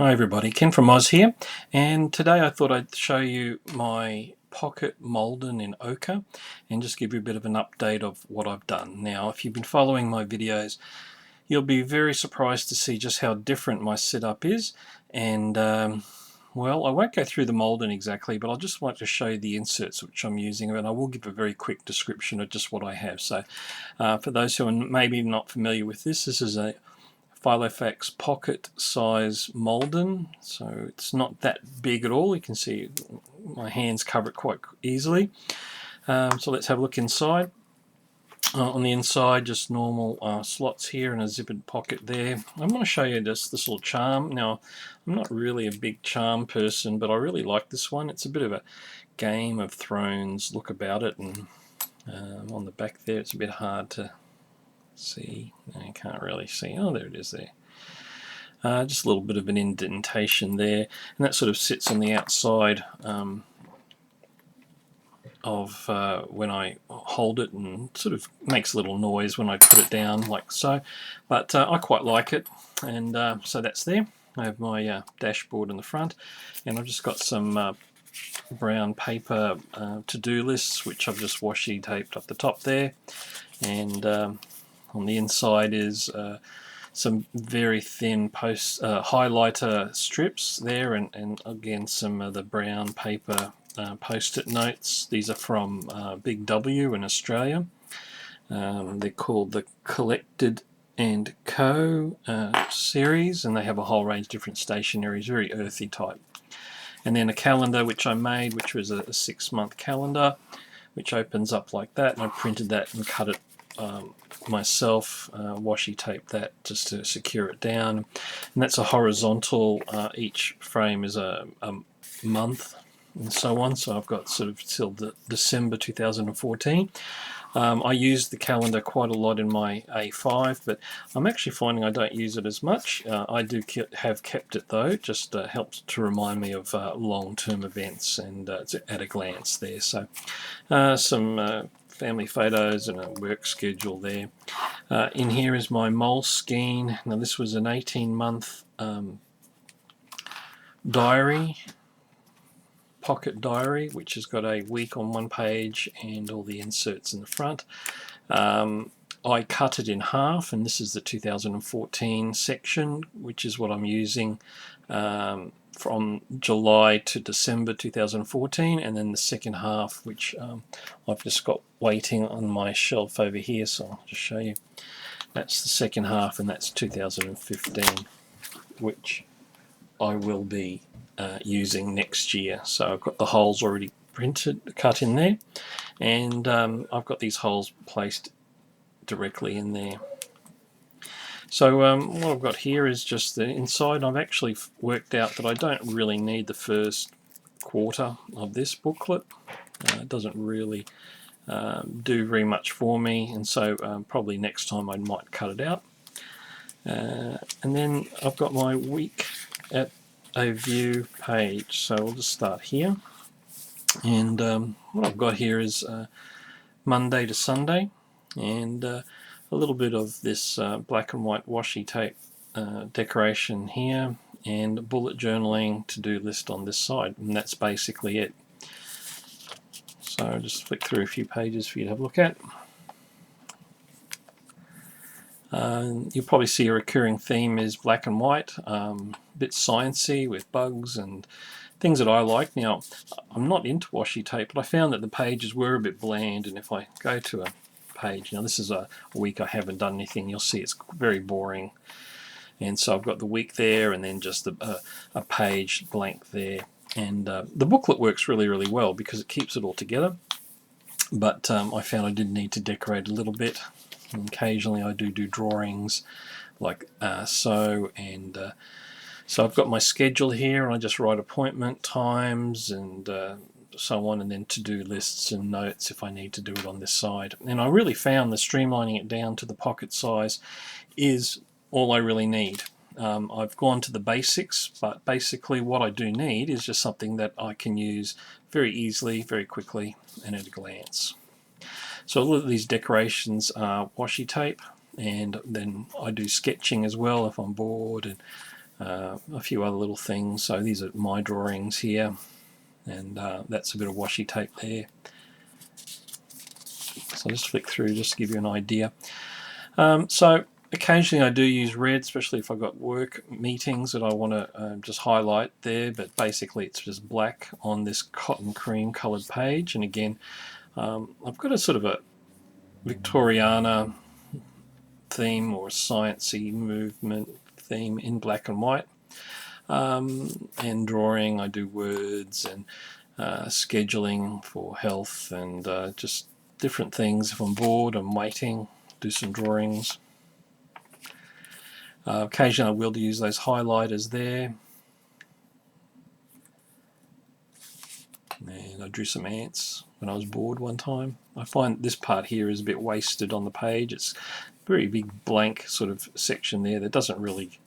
Hi everybody, Ken from Oz here, and today I thought I'd show you my Pocket Malden in ochre and just give you a bit of an update of what I've done. Now, if you've been following my videos, you'll be very surprised to see just how different my setup is, and well, I won't go through the Malden exactly, but I'll just like to show you the inserts which I'm using, and I will give a very quick description of just what I have. So for those who are maybe not familiar with this is a FILOFAX pocket size Malden, so it's not that big at all. You can see my hands cover it quite easily. So let's have a look inside. On the inside, just normal slots here and a zippered pocket there. I'm going to show you this little charm. Now, I'm not really a big charm person, but I really like this one. It's a bit of a Game of Thrones look about it, and on the back there it's a bit hard to see. No, you can't really see. Oh, there it is there. Just a little bit of an indentation there, and that sort of sits on the outside of when I hold it, and sort of makes a little noise when I put it down like so, but I quite like it, and so that's there. I have my dashboard in the front, and I've just got some brown paper to-do lists which I've just washi taped up the top there, and on the inside is some very thin highlighter strips there, and again some of the brown paper post-it notes. These are from Big W in Australia. They're called the Collected and Co series, and they have a whole range of different stationaries, very earthy type. And then a calendar which I made, which was a 6-month calendar, which opens up like that, and I printed that and cut it myself, washi taped that just to secure it down, and that's a horizontal. Each frame is a month and so on, so I've got sort of till December 2014. I use the calendar quite a lot in my A5, but I'm actually finding I don't use it as much. I do have kept it though. It just helps to remind me of long-term events, and it's at a glance there. So some family photos and a work schedule there. In here is my Moleskine. Now this was an 18-month diary, pocket diary, which has got a week on one page and all the inserts in the front. I cut it in half, and this is the 2014 section, which is what I'm using from July to December 2014, and then the second half, which I've just got waiting on my shelf over here, so I'll just show you. That's the second half, and that's 2015, which I will be using next year. So I've got the holes already cut in there, and I've got these holes placed directly in there. So what I've got here is just the inside. I've actually worked out that I don't really need the first quarter of this booklet. It doesn't really do very much for me, and so probably next time I might cut it out. And then I've got my week at a view page, so we'll just start here, and what I've got here is Monday to Sunday, and a little bit of this black and white washi tape decoration here, and bullet journaling to-do list on this side, and that's basically it. So I'll just flick through a few pages for you to have a look at. You'll probably see a recurring theme is black and white, a bit sciencey with bugs and things that I like. Now, I'm not into washi tape, but I found that the pages were a bit bland, and if I go to a page, now this is a week I haven't done anything, you'll see it's very boring, and so I've got the week there, and then just a page blank there, and the booklet works really well because it keeps it all together, but I found I did need to decorate a little bit. And occasionally I do drawings like so, and so I've got my schedule here, and I just write appointment times and so on, and then to-do lists and notes if I need to do it on this side. And I really found that streamlining it down to the pocket size is all I really need. I've gone to the basics, but basically what I do need is just something that I can use very easily, very quickly, and at a glance. So all of these decorations are washi tape, and then I do sketching as well if I'm bored, and a few other little things. So these are my drawings here, and that's a bit of washi tape there. So I'll just flick through just to give you an idea. So occasionally I do use red, especially if I've got work meetings that I want to just highlight there, but basically it's just black on this cotton cream coloured page. And again, I've got a sort of a Victoriana theme or sciencey movement theme in black and white. And drawing, I do words and scheduling for health and just different things. If I'm bored, I'm waiting, do some drawings. Occasionally I will use those highlighters there. And I drew some ants when I was bored one time. I find this part here is a bit wasted on the page. It's a very big blank sort of section there that doesn't really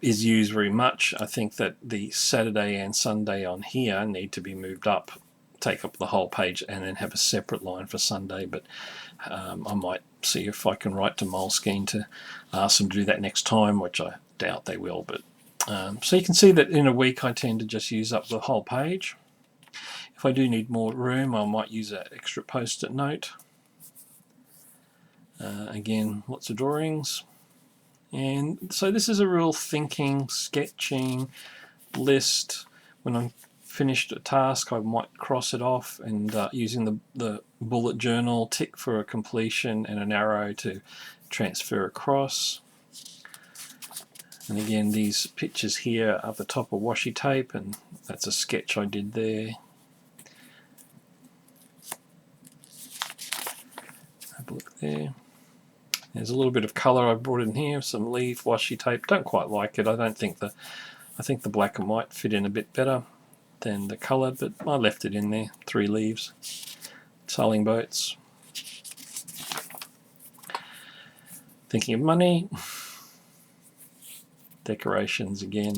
is used very much. I think that the Saturday and Sunday on here need to be moved up, take up the whole page, and then have a separate line for Sunday. But I might see if I can write to Moleskine to ask them to do that next time, which I doubt they will. But so you can see that in a week I tend to just use up the whole page. If I do need more room, I might use an extra post-it note. Again, lots of drawings. And so this is a real thinking, sketching list. When I'm finished a task, I might cross it off, and using the bullet journal, tick for a completion and an arrow to transfer across. And again, these pictures here are the top of washi tape, and that's a sketch I did there. Have a look there. There's a little bit of colour I brought in here, some leaf washi tape. Don't quite like it. I think the black and white fit in a bit better than the colour, but I left it in there. 3 leaves, sailing boats. Thinking of money. Decorations again.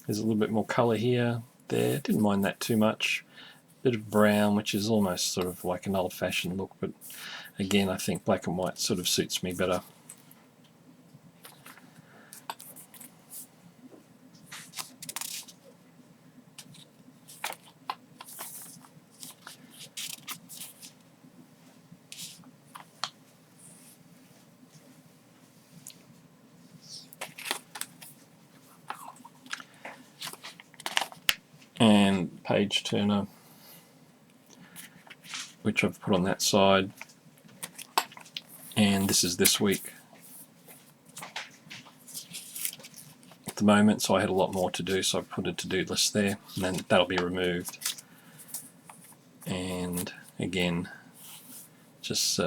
There's a little bit more colour here, there. Didn't mind that too much. Bit of brown, which is almost sort of like an old-fashioned look, but again I think black and white sort of suits me better. And page turner, which I've put on that side, and this is this week at the moment, so I had a lot more to do, so I put a to-do list there, and then that'll be removed. And again, just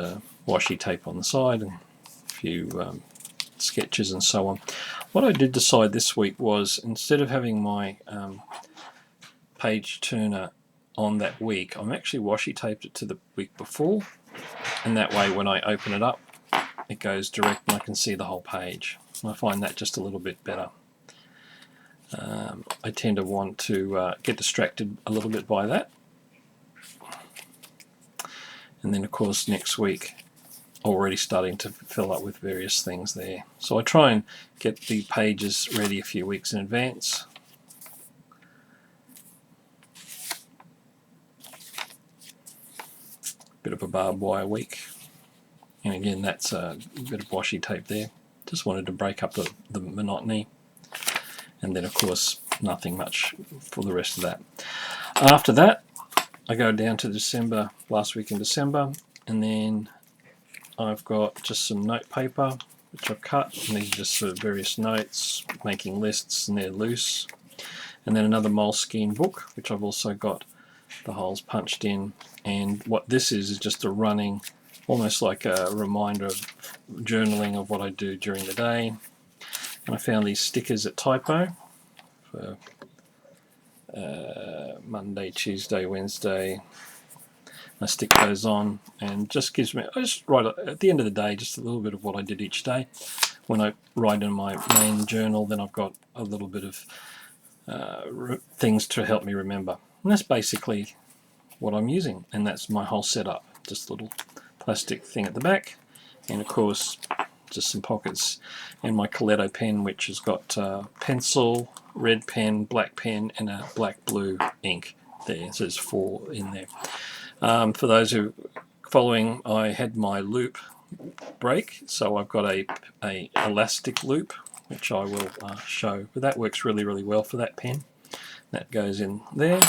washi tape on the side and a few sketches and so on. What I did decide this week was, instead of having my page turner on that week, I'm actually washi taped it to the week before, and that way when I open it up it goes direct and I can see the whole page. I find that just a little bit better. I tend to want to get distracted a little bit by that, and then of course next week already starting to fill up with various things there. So I try and get the pages ready a few weeks in advance. Bit of a barbed wire week, and again that's a bit of washi tape there. Just wanted to break up the monotony, and then of course nothing much for the rest of that. After that I go down to December, last week in December, and then I've got just some note paper which I've cut, and these are just sort of various notes, making lists, and they're loose. And then another Moleskine book which I've also got the holes punched in, and what this is just a running, almost like a reminder of journaling of what I do during the day. And I found these stickers at Typo for Monday, Tuesday, Wednesday. I stick those on, and just gives me, I just write at the end of the day just a little bit of what I did each day. When I write in my main journal, then I've got a little bit of things to help me remember. And that's basically what I'm using, and that's my whole setup. Just a little plastic thing at the back, and of course just some pockets, and my Coleto pen, which has got pencil, red pen, black pen, and a black-blue ink there. So there's 4 in there. For those who are following, I had my loop break, so I've got a elastic loop, which I will show. But that works really, really well for that pen. That goes in there,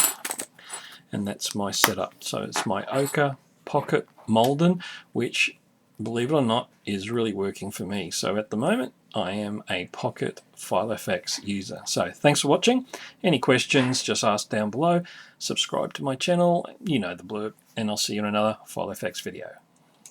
and that's my setup. So it's my Ochre Pocket Malden, which, believe it or not, is really working for me. So at the moment, I am a Pocket Filofax user. So thanks for watching. Any questions, just ask down below. Subscribe to my channel, you know the blurb, and I'll see you in another Filofax video.